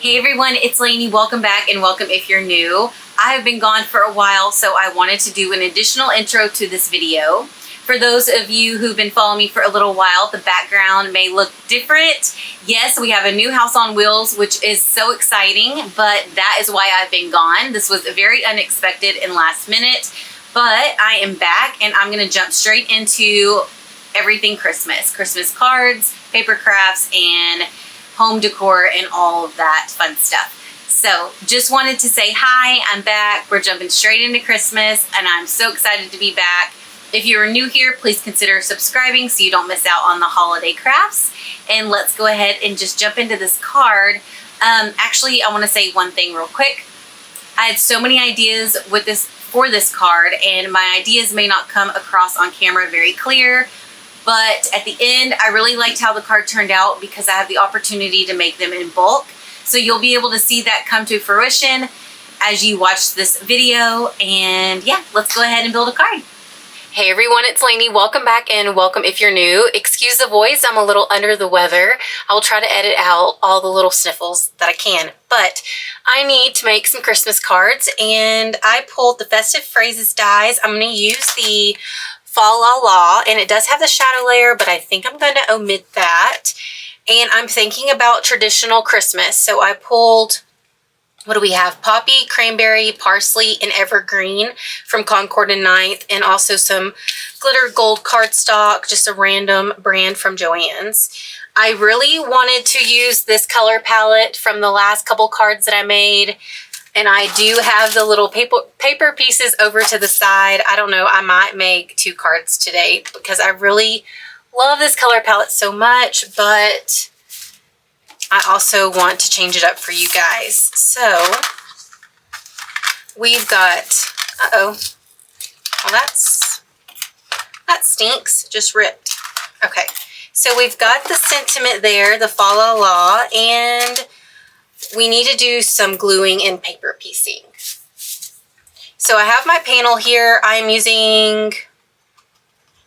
Hey everyone, it's Lainey. Welcome back and welcome if you're new. I have been gone for a while, so I wanted to do an additional intro to this video. For those of you who've been following me for a little while, the background may look different. Yes, we have a new house on wheels, which is so exciting, but that is why I've been gone. This was very unexpected and last minute, but I am back and I'm gonna jump straight into everything Christmas. Christmas cards, paper crafts, and home decor and all of that fun stuff. So just wanted to say hi, I'm back. We're jumping straight into Christmas and I'm so excited to be back. If you're new here, please consider subscribing so you don't miss out on the holiday crafts. And let's go ahead and just jump into this card. Actually, I want to say one thing real quick. I had so many ideas for this card, and my ideas may not come across on camera very clear. But at the end, I really liked how the card turned out because I have the opportunity to make them in bulk. So you'll be able to see that come to fruition as you watch this video. And yeah, let's go ahead and build a card. Hey everyone, it's Lainey. Welcome back and welcome if you're new. Excuse the voice, I'm a little under the weather. I will try to edit out all the little sniffles that I can. But I need to make some Christmas cards and I pulled the Festive Phrases dies. I'm going to use the Fa La La, and it does have the shadow layer, but I think I'm going to omit that. And I'm thinking about traditional Christmas. So I pulled, what do we have? Poppy, Cranberry, Parsley, and Evergreen from Concord and Ninth, and also some glitter gold cardstock, just a random brand from Joann's. I really wanted to use this color palette from the last couple cards that I made. And I do have the little paper pieces over to the side. I don't know, I might make 2 cards today because I really love this color palette so much, but I also want to change it up for you guys. So we've got, well that stinks, just ripped. Okay, so we've got the sentiment there, the Fa La La, and we need to do some gluing and paper piecing. So I have my panel here. I'm using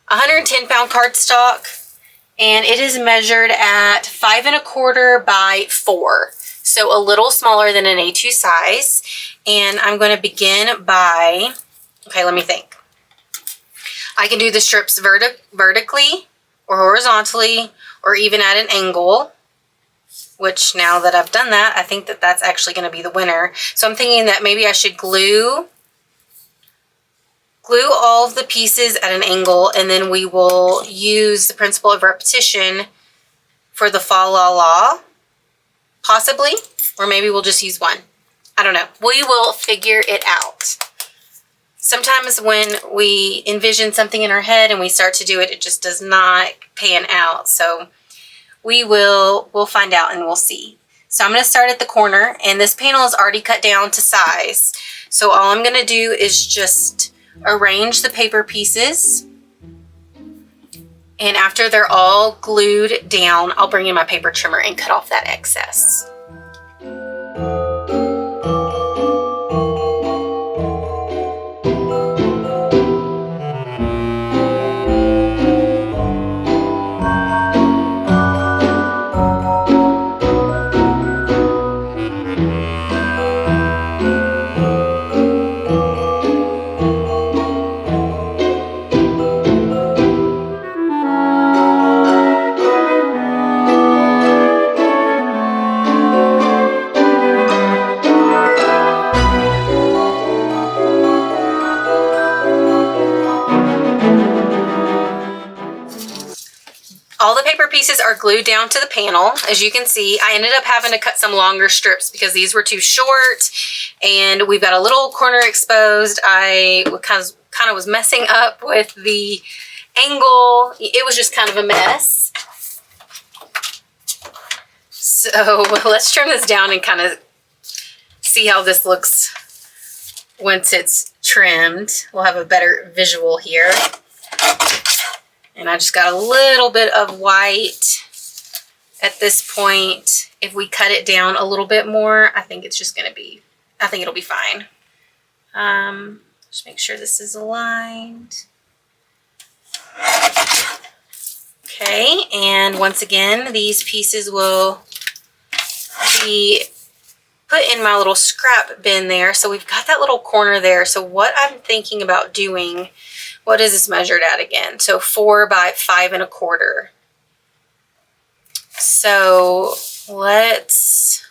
110 pound cardstock and it is measured at 5 1/4 by 4. So a little smaller than an A2 size. And I'm going to begin by, okay, let me think. I can do the strips vertically or horizontally or even at an angle. Which now that I've done that, I think that that's actually going to be the winner. So I'm thinking that maybe I should glue all of the pieces at an angle, and then we will use the principle of repetition for the Fa La La, possibly, or maybe we'll just use one. I don't know. We will figure it out. Sometimes when we envision something in our head and we start to do it, it just does not pan out. So we'll find out and we'll see. So I'm going to start at the corner, and this panel is already cut down to size. So all I'm going to do is just arrange the paper pieces. And after they're all glued down, I'll bring in my paper trimmer and cut off that excess. All the paper pieces are glued down to the panel. As you can see, I ended up having to cut some longer strips because these were too short, and we've got a little corner exposed. I kind of was messing up with the angle. It was just kind of a mess. So let's trim this down and kind of see how this looks once it's trimmed. We'll have a better visual here. And I just got a little bit of white at this point. If we cut it down a little bit more, I think it's just going to be, I think it'll be fine. Just make sure this is aligned. Okay, and once again, these pieces will be put in my little scrap bin there. So we've got that little corner there. So what I'm thinking about doing, what is this measured at again? So 4 by 5 1/4. So let's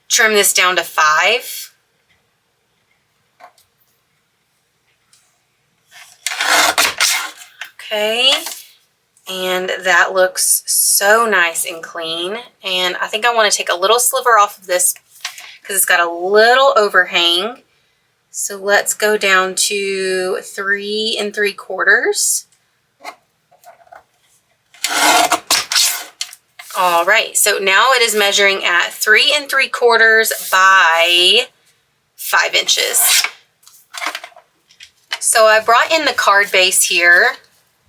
trim this down to 5. Okay, and that looks so nice and clean. And I think I want to take a little sliver off of this because it's got a little overhang. So let's go down to 3 3/4. All right, so now it is measuring at 3 3/4 by 5 inches. So I brought in the card base here,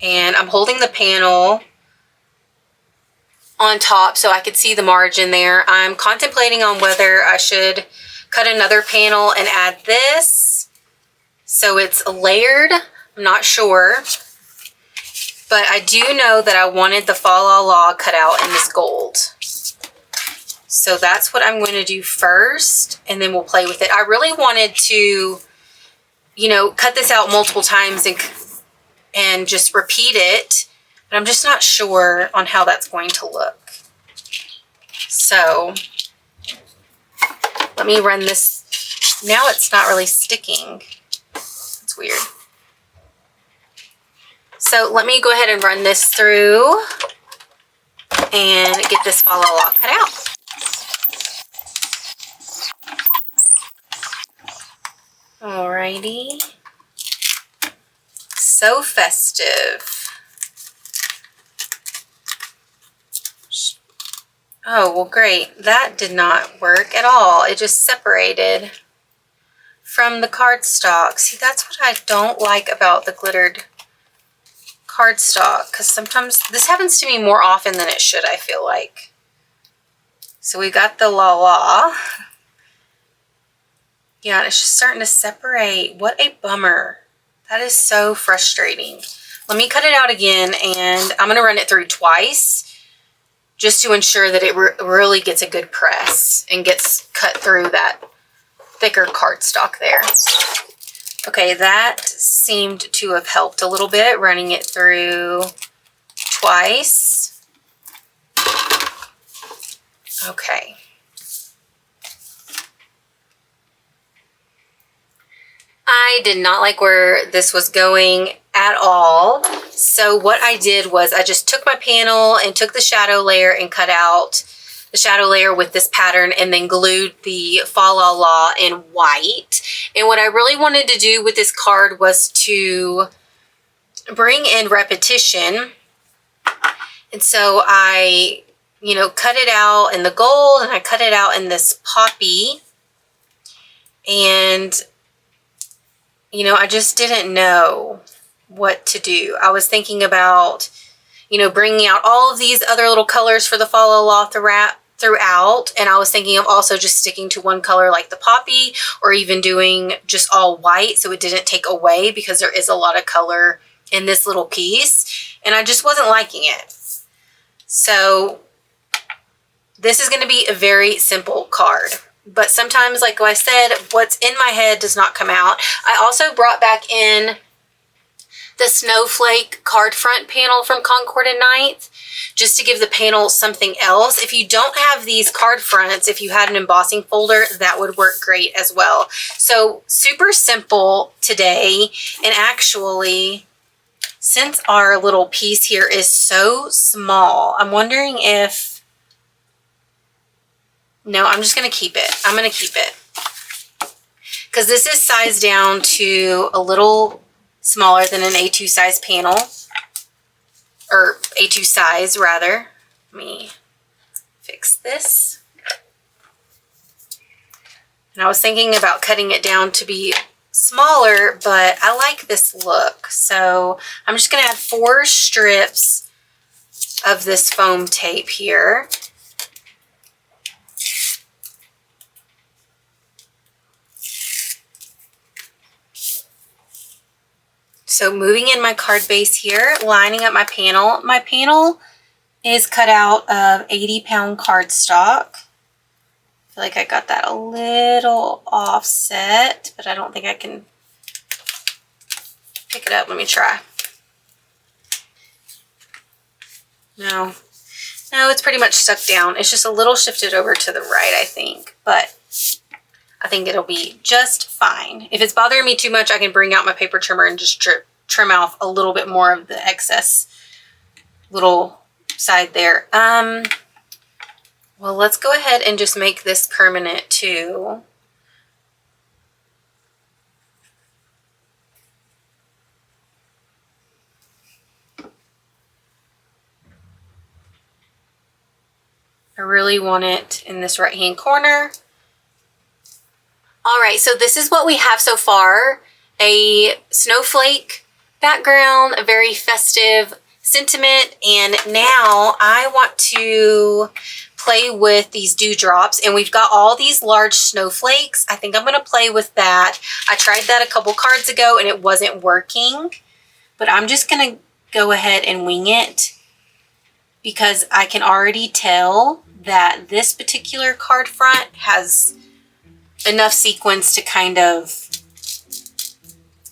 and I'm holding the panel on top so I could see the margin there. I'm contemplating on whether I should cut another panel and add this so it's layered. I'm not sure. But I do know that I wanted the Fa La La cut out in this gold. So that's what I'm going to do first, and then we'll play with it. I really wanted to, you know, cut this out multiple times and just repeat it, but I'm just not sure on how that's going to look. So let me run this. Now it's not really sticking. It's weird. So let me go ahead and run this through and get this Fa La La cut out. Alrighty. So festive. Oh, well, great. That did not work at all. It just separated from the cardstock. See, that's what I don't like about the glittered cardstock, because sometimes this happens to me more often than it should, I feel like. So we got the La La. Yeah, it's just starting to separate. What a bummer. That is so frustrating. Let me cut it out again, and I'm going to run it through twice just to ensure that it really gets a good press and gets cut through that thicker cardstock there. Okay, that seemed to have helped a little bit, running it through twice. Okay. I did not like where this was going at all. So what I did was I just took my panel and took the shadow layer and cut out the shadow layer with this pattern, and then glued the Fa La La in white. And what I really wanted to do with this card was to bring in repetition. And so I, you know, cut it out in the gold, and I cut it out in this poppy. And, you know, I just didn't know what to do. I was thinking about, you know, bringing out all of these other little colors for the Fa La La throughout, and I was thinking of also just sticking to one color like the poppy, or even doing just all white so it didn't take away, because there is a lot of color in this little piece, and I just wasn't liking it. So this is going to be a very simple card, but sometimes, like I said, what's in my head does not come out. I also brought back in the snowflake card front panel from Concord and Ninth, just to give the panel something else. If you don't have these card fronts, if you had an embossing folder, that would work great as well. So super simple today. And actually, since our little piece here is so small, I'm wondering if, no, I'm just going to keep it. I'm going to keep it, because this is sized down to a little smaller than an A2 size panel, or A2 size rather. Let me fix this. And I was thinking about cutting it down to be smaller, but I like this look. So I'm just going to add 4 strips of this foam tape here. So moving in my card base here, lining up my panel. My panel is cut out of 80-pound cardstock. feel like I got that a little offset, but I don't think I can pick it up. Let me try. No, it's pretty much stuck down. It's just a little shifted over to the right, I think, but I think it'll be just fine. If it's bothering me too much, I can bring out my paper trimmer and just trim off a little bit more of the excess little side there. Well, let's go ahead and just make this permanent too. I really want it in this right-hand corner. All right, so this is what we have so far. A snowflake background, a very festive sentiment, and now I want to play with these dewdrops, and we've got all these large snowflakes. I think I'm going to play with that. I tried that a couple cards ago and it wasn't working, but I'm just going to go ahead and wing it because I can already tell that this particular card front has enough sequence to kind of,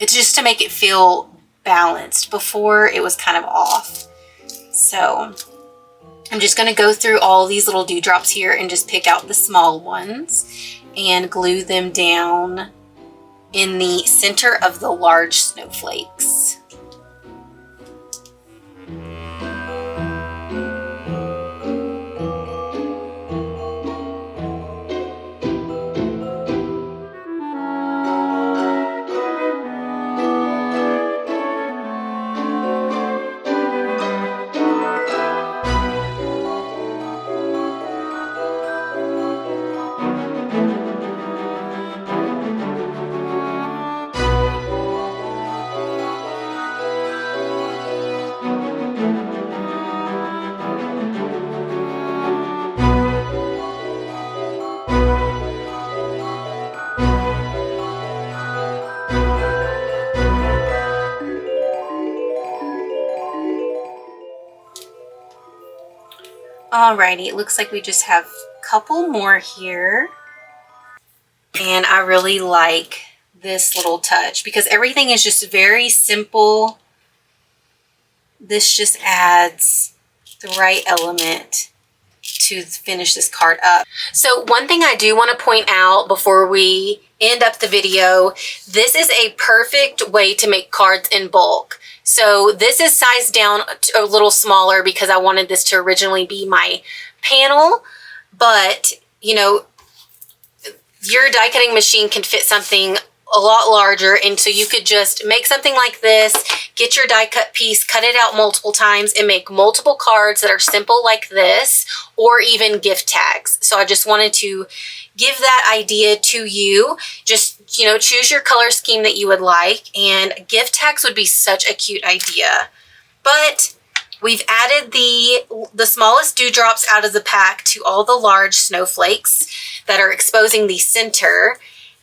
it's just to make it feel balanced. Before it was kind of off. So I'm just going to go through all these little dewdrops here and just pick out the small ones and glue them down in the center of the large snowflakes. Alrighty, it looks like we just have a couple more here. And I really like this little touch because everything is just very simple. This just adds the right element to finish this card up. So one thing I do want to point out before we end up the video, this is a perfect way to make cards in bulk. So this is sized down a little smaller because I wanted this to originally be my panel, but you know, your die cutting machine can fit something a lot larger, and so you could just make something like this, get your die cut piece, cut it out multiple times, and make multiple cards that are simple like this, or even gift tags. So I just wanted to give that idea to you. Just, you know, choose your color scheme that you would like, and gift tags would be such a cute idea. But we've added the smallest dewdrops out of the pack to all the large snowflakes that are exposing the center.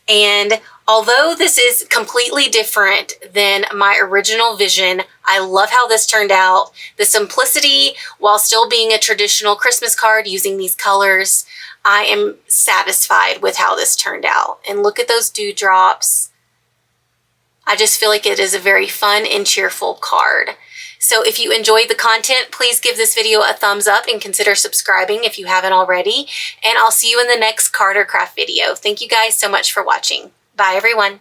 And although this is completely different than my original vision, I love how this turned out. The simplicity, while still being a traditional Christmas card using these colors, I am satisfied with how this turned out. And look at those dewdrops. I just feel like it is a very fun and cheerful card. So if you enjoyed the content, please give this video a thumbs up and consider subscribing if you haven't already. And I'll see you in the next card or craft video. Thank you guys so much for watching. Bye everyone.